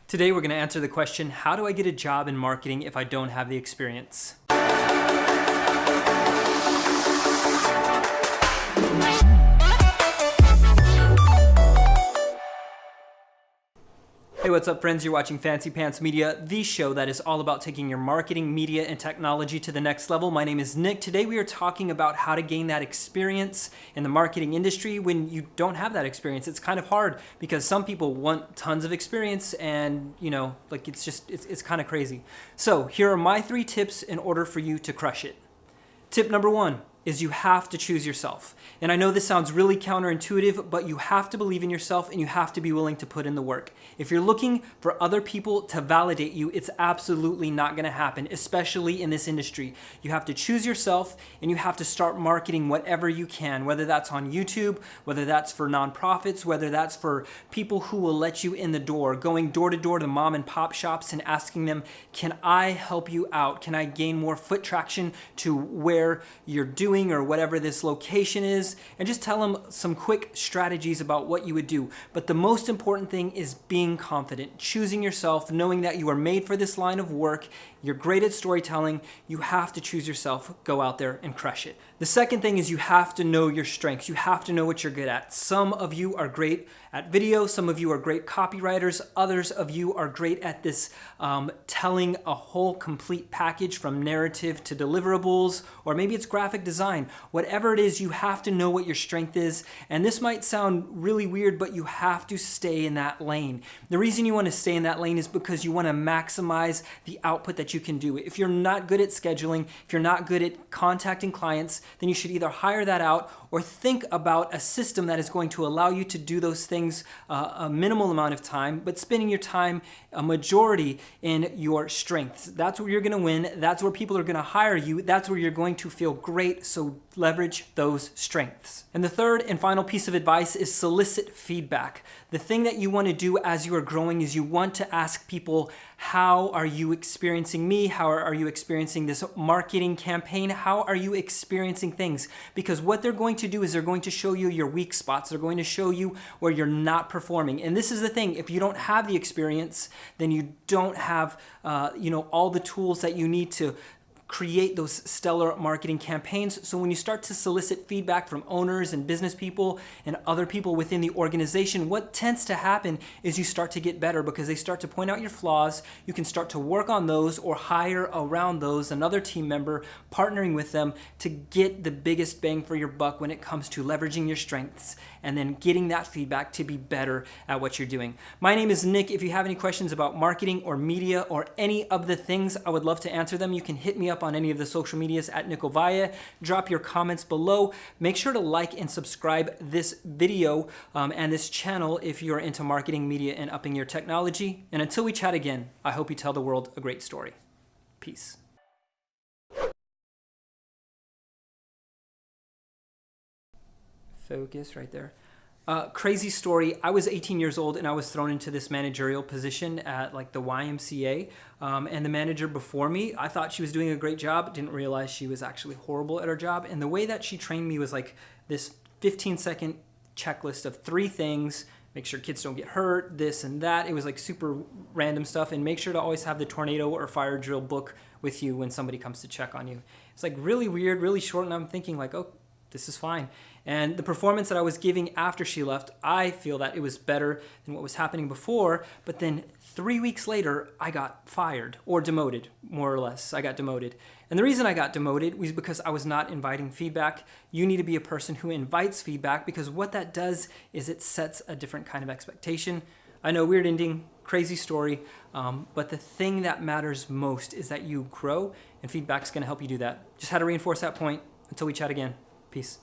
Today we're going to answer the question, how do I get a job in marketing if I don't have the experience? Hey, what's up friends? You're watching Fancy Pants Media, the show that is all about taking your marketing, media, and technology to the next level. My name is Nick. Today we are talking about how to gain that experience in the marketing industry when you don't have that experience. It's kind of hard because some people want tons of experience and, it's kind of crazy. So here are my 3 tips in order for you to crush it. Tip number 1 is you have to choose yourself. And I know this sounds really counterintuitive, but you have to believe in yourself and you have to be willing to put in the work. If you're looking for other people to validate you, it's absolutely not going to happen, especially in this industry. You have to choose yourself and you have to start marketing whatever you can, whether that's on YouTube, whether that's for nonprofits, whether that's for people who will let you in the door, going door to door to mom and pop shops and asking them, can I help you out? Can I gain more foot traction to where you're doing or whatever this location is, and just tell them some quick strategies about what you would do. But the most important thing is being confident, choosing yourself, knowing that you are made for this line of work. You're great at storytelling. You have to choose yourself, go out there and crush it. The second thing is you have to know your strengths. You have to know what you're good at. Some of you are great at video. Some of you are great copywriters. Others of you are great at this telling a whole complete package from narrative to deliverables, or maybe it's graphic design. Whatever it is, you have to know what your strength is. And this might sound really weird, but you have to stay in that lane. The reason you want to stay in that lane is because you want to maximize the output that you can do. If you're not good at scheduling, if you're not good at contacting clients, then you should either hire that out or think about a system that is going to allow you to do those things a minimal amount of time, but spending your time a majority in your strengths. That's where you're going to win. That's where people are going to hire you. That's where you're going to feel great. So leverage those strengths. And the third and final piece of advice is solicit feedback. The thing that you want to do as you are growing is you want to ask people, how are you experiencing me? How are you experiencing this marketing campaign? How are you experiencing things? Because what they're going to do is they're going to show you your weak spots. They're going to show you where you're not performing. And this is the thing, if you don't have the experience, then you don't have all the tools that you need to create those stellar marketing campaigns. So when you start to solicit feedback from owners and business people and other people within the organization, what tends to happen is you start to get better because they start to point out your flaws. You can start to work on those or hire around those, another team member, partnering with them to get the biggest bang for your buck when it comes to leveraging your strengths and then getting that feedback to be better at what you're doing. My name is Nick. If you have any questions about marketing or media or any of the things, I would love to answer them. You can hit me up on any of the social medias at Nick Ovaya. Drop your comments below. Make sure to like and subscribe this video and this channel if you're into marketing, media, and upping your technology. And until we chat again, I hope you tell the world a great story. Peace. Focus right there. Crazy story. I was 18 years old and I was thrown into this managerial position at the YMCA. And the manager before me, I thought she was doing a great job. Didn't realize she was actually horrible at her job. And the way that she trained me was this 15-second checklist of 3 things. Make sure kids don't get hurt, this and that. It was super random stuff. And make sure to always have the tornado or fire drill book with you when somebody comes to check on you. It's really weird, really short. And I'm thinking oh, this is fine. And the performance that I was giving after she left, I feel that it was better than what was happening before. But then 3 weeks later, I got fired or demoted, more or less. I got demoted. And the reason I got demoted was because I was not inviting feedback. You need to be a person who invites feedback because what that does is it sets a different kind of expectation. I know, weird ending, crazy story, but the thing that matters most is that you grow, and feedback's going to help you do that. Just had to reinforce that point. Until we chat again. Peace.